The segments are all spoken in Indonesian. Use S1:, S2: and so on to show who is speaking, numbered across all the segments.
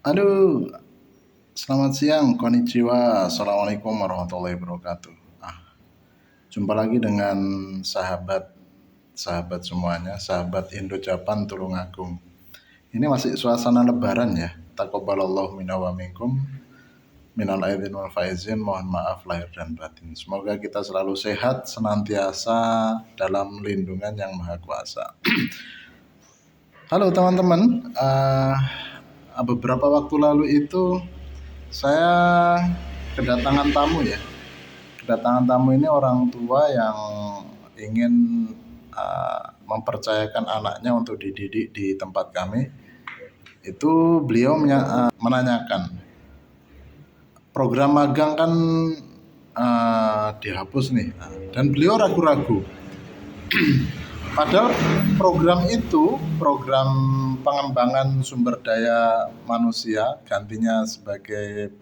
S1: Aduh, selamat siang, konnichiwa, assalamualaikum warahmatullahi wabarakatuh. Jumpa lagi dengan sahabat sahabat semuanya, sahabat Indo Japan Tulungagung. Ini masih suasana Lebaran ya. Taqabbalallahu minna wa minkum, minal aidin wal faizin. Mohon maaf lahir dan batin. Semoga kita selalu sehat, senantiasa dalam lindungan yang maha kuasa. Halo teman-teman, beberapa waktu lalu itu saya kedatangan tamu ya. Kedatangan tamu ini orang tua yang ingin mempercayakan anaknya untuk dididik di tempat kami. Itu beliau menanyakan, program magang kan dihapus nih, dan beliau ragu-ragu. Padahal program itu, program pengembangan sumber daya manusia, gantinya sebagai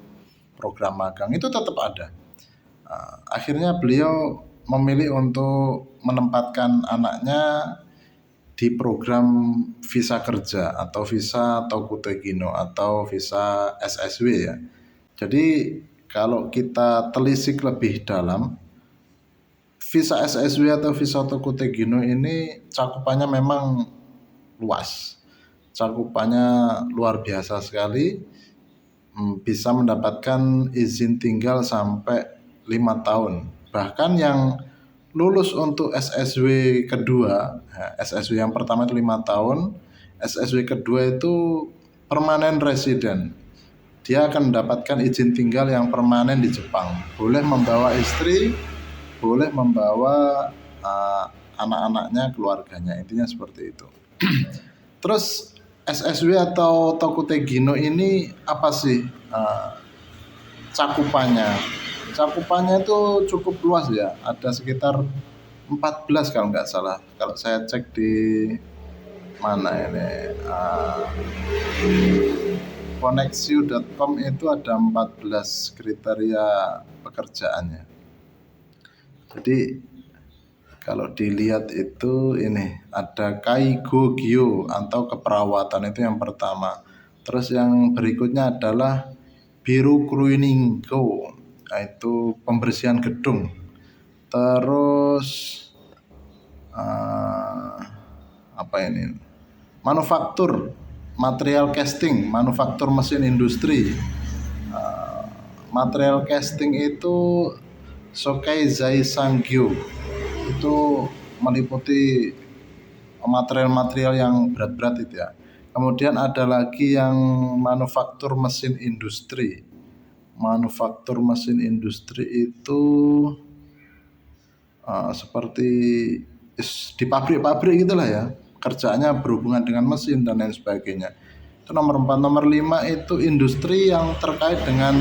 S1: program magang itu tetap ada. Akhirnya beliau memilih untuk menempatkan anaknya di program visa kerja atau visa Tokutegino atau visa SSW ya. Jadi kalau kita telisik lebih dalam, visa SSW atau visa Tokutegino ini cakupannya memang luas. Cakupannya luar biasa sekali, bisa mendapatkan izin tinggal sampai 5 tahun. Bahkan yang lulus untuk SSW kedua, SSW yang pertama itu 5 tahun, SSW kedua itu permanen resident. Dia akan mendapatkan izin tinggal yang permanen di Jepang. Boleh membawa istri, boleh membawa anak-anaknya, keluarganya, intinya seperti itu. Terus SSW atau Tokutegino ini apa sih cakupannya? Cakupannya itu cukup luas ya, ada sekitar 14 kalau nggak salah. Kalau saya cek di mana ini, koneksiu.com itu ada 14 kriteria pekerjaannya. Jadi kalau dilihat itu ini ada Kaigo Gyo atau keperawatan, itu yang pertama. Terus yang berikutnya adalah Biru Cleaningo, itu pembersihan gedung. Terus apa ini? Manufaktur, material casting, manufaktur mesin industri. Material casting itu Sokai Zai Sangyo, itu meliputi material-material yang berat-berat itu ya. Kemudian ada lagi yang manufaktur mesin industri. Manufaktur mesin industri itu seperti di pabrik-pabrik gitulah ya. Kerjaannya berhubungan dengan mesin dan lain sebagainya. Itu nomor 4. Nomor 5 itu industri yang terkait dengan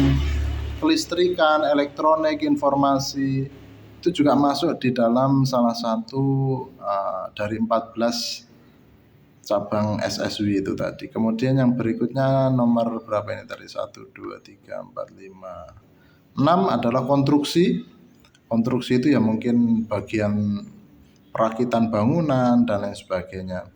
S1: kelistrikan, elektronik, informasi. Itu juga masuk di dalam salah satu dari 14 cabang SSW itu tadi. Kemudian yang berikutnya nomor berapa ini tadi? 1, 2, 3, 4, 5, 6 adalah konstruksi. Konstruksi itu ya mungkin bagian perakitan bangunan dan lain sebagainya.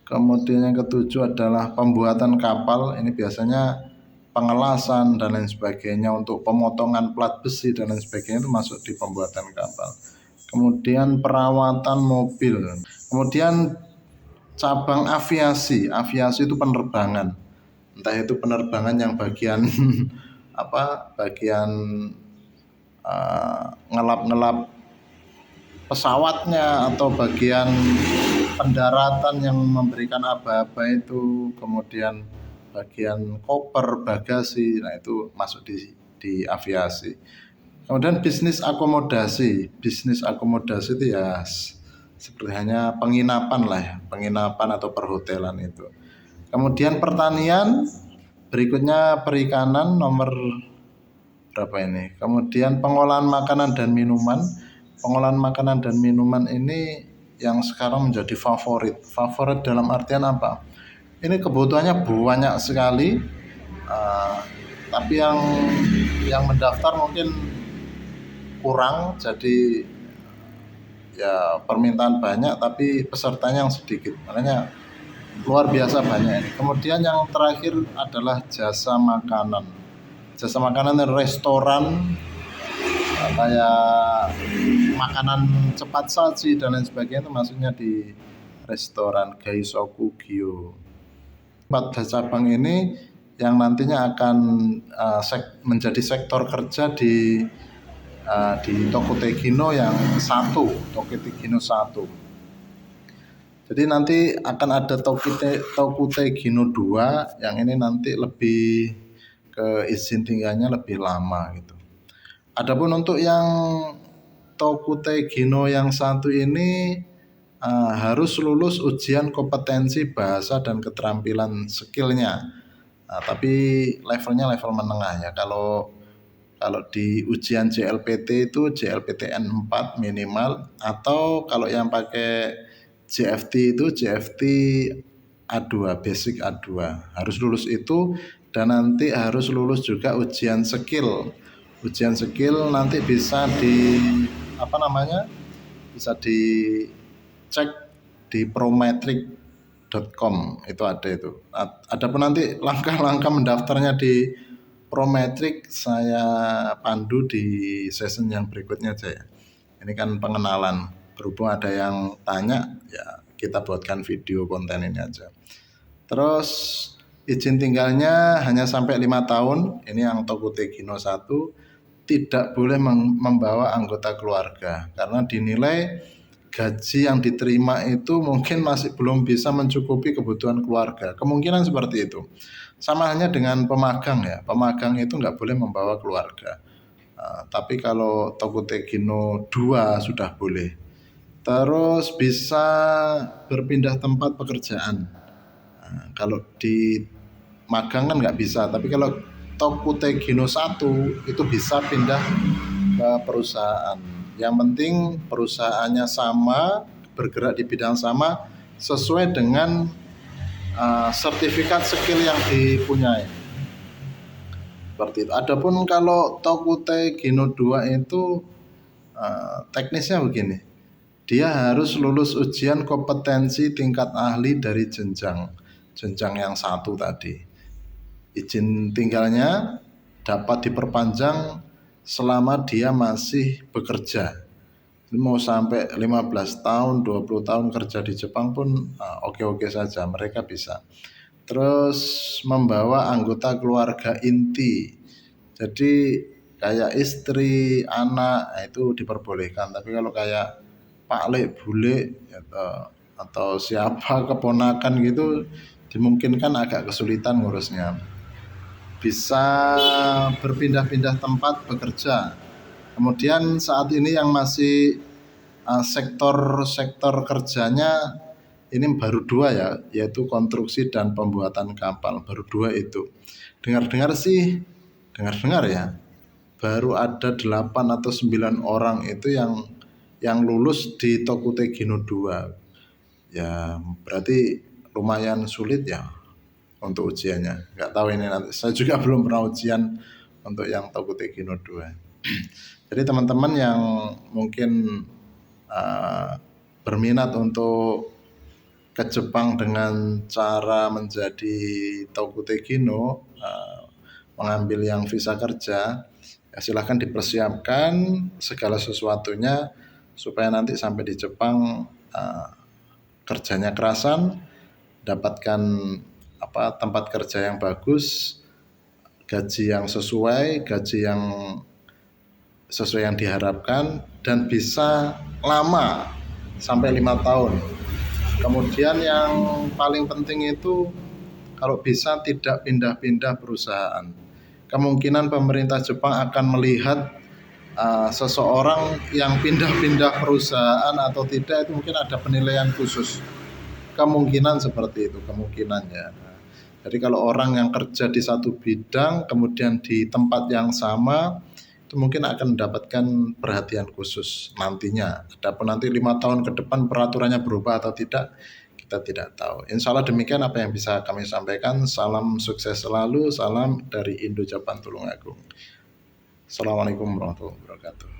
S1: Kemudian yang ketujuh adalah pembuatan kapal. Ini biasanya pengelasan dan lain sebagainya, untuk pemotongan plat besi dan lain sebagainya, itu masuk di pembuatan kapal. Kemudian perawatan mobil. Kemudian cabang aviasi. Aviasi itu penerbangan. Entah itu penerbangan yang bagian bagian ngelap-ngelap pesawatnya, atau bagian pendaratan yang memberikan aba-aba itu, kemudian bagian koper, bagasi, nah itu masuk di aviasi. Kemudian bisnis akomodasi. Bisnis akomodasi itu ya seperti hanya penginapan lah ya, penginapan atau perhotelan itu. Kemudian pertanian, berikutnya perikanan, nomor berapa ini. Kemudian pengolahan makanan dan minuman. Pengolahan makanan dan minuman ini yang sekarang menjadi favorit. Favorit dalam artian apa? Ini kebutuhannya banyak sekali, tapi yang mendaftar mungkin kurang, jadi ya permintaan banyak tapi pesertanya yang sedikit. Makanya luar biasa banyak ini. Kemudian yang terakhir adalah jasa makanan. Jasa makanan dan restoran, kayak makanan cepat saji dan lain sebagainya, itu maksudnya di restoran Gaisoku Gyo. 14 cabang ini yang nantinya akan menjadi sektor kerja di Tokutegino yang satu, Tokutegino 1. Jadi nanti akan ada Tokutegino 2 yang ini nanti lebih ke izin tinggalnya lebih lama gitu. Adapun untuk yang Tokutegino yang 1 ini harus lulus ujian kompetensi bahasa dan keterampilan skillnya. Tapi levelnya level menengah ya. Kalau di ujian JLPT itu JLPTN 4 minimal, atau kalau yang pakai JFT itu JFT A2, basic A2. Harus lulus itu, dan nanti harus lulus juga ujian skill. Ujian skill nanti bisa bisa dicek di prometric.com, itu ada itu. Adapun nanti langkah-langkah mendaftarnya di Prometric saya pandu di season yang berikutnya aja ya. Ini kan pengenalan, berhubung ada yang tanya ya kita buatkan video konten ini aja. Terus izin tinggalnya hanya sampai 5 tahun. Ini yang Tokutegino 1, tidak boleh membawa anggota keluarga karena dinilai gaji yang diterima itu mungkin masih belum bisa mencukupi kebutuhan keluarga. Kemungkinan seperti itu. Sama hanya dengan pemagang ya. Pemagang itu nggak boleh membawa keluarga. Tapi kalau Tokutegino 2 sudah boleh. Terus bisa berpindah tempat pekerjaan. Kalau di magang kan nggak bisa. Tapi kalau Tokutegino 1 itu bisa pindah ke perusahaan. Yang penting perusahaannya sama, bergerak di bidang sama, sesuai dengan sertifikat skill yang dipunyai. Seperti itu. Adapun kalau Tokutegino 2 itu teknisnya begini. Dia harus lulus ujian kompetensi tingkat ahli dari jenjang yang 1 tadi. Izin tinggalnya dapat diperpanjang selama dia masih bekerja. Mau sampai 15 tahun, 20 tahun kerja di Jepang pun oke-oke saja, mereka bisa. Terus membawa anggota keluarga inti. Jadi kayak istri, anak, itu diperbolehkan. Tapi kalau kayak Pak Lek, Bule atau siapa keponakan gitu, dimungkinkan agak kesulitan ngurusnya. Bisa berpindah-pindah tempat bekerja. Kemudian saat ini yang masih sektor kerjanya ini baru 2 ya, yaitu konstruksi dan pembuatan kapal, baru 2 itu. Dengar ya, baru ada 8 atau 9 orang itu yang lulus di Tokutegino 2. Ya berarti lumayan sulit ya untuk ujiannya. Nggak tahu ini nanti, saya juga belum pernah ujian untuk yang Tokutegino 2. Jadi teman-teman yang mungkin berminat untuk ke Jepang dengan cara menjadi Tokutegino, mengambil yang visa kerja, ya silahkan dipersiapkan segala sesuatunya supaya nanti sampai di Jepang kerjanya kerasan, dapatkan tempat kerja yang bagus, gaji yang sesuai yang diharapkan, dan bisa lama sampai 5 tahun. Kemudian yang paling penting itu kalau bisa tidak pindah-pindah perusahaan. Kemungkinan pemerintah Jepang akan melihat seseorang yang pindah-pindah perusahaan atau tidak, itu mungkin ada penilaian khusus. Kemungkinan seperti itu, kemungkinannya. Jadi kalau orang yang kerja di satu bidang kemudian di tempat yang sama, itu mungkin akan mendapatkan perhatian khusus nantinya. Adapun nanti 5 tahun ke depan peraturannya berubah atau tidak, kita tidak tahu. Insya Allah demikian apa yang bisa kami sampaikan. Salam sukses selalu, salam dari Indo Japan Tulungagung. Assalamualaikum warahmatullahi wabarakatuh.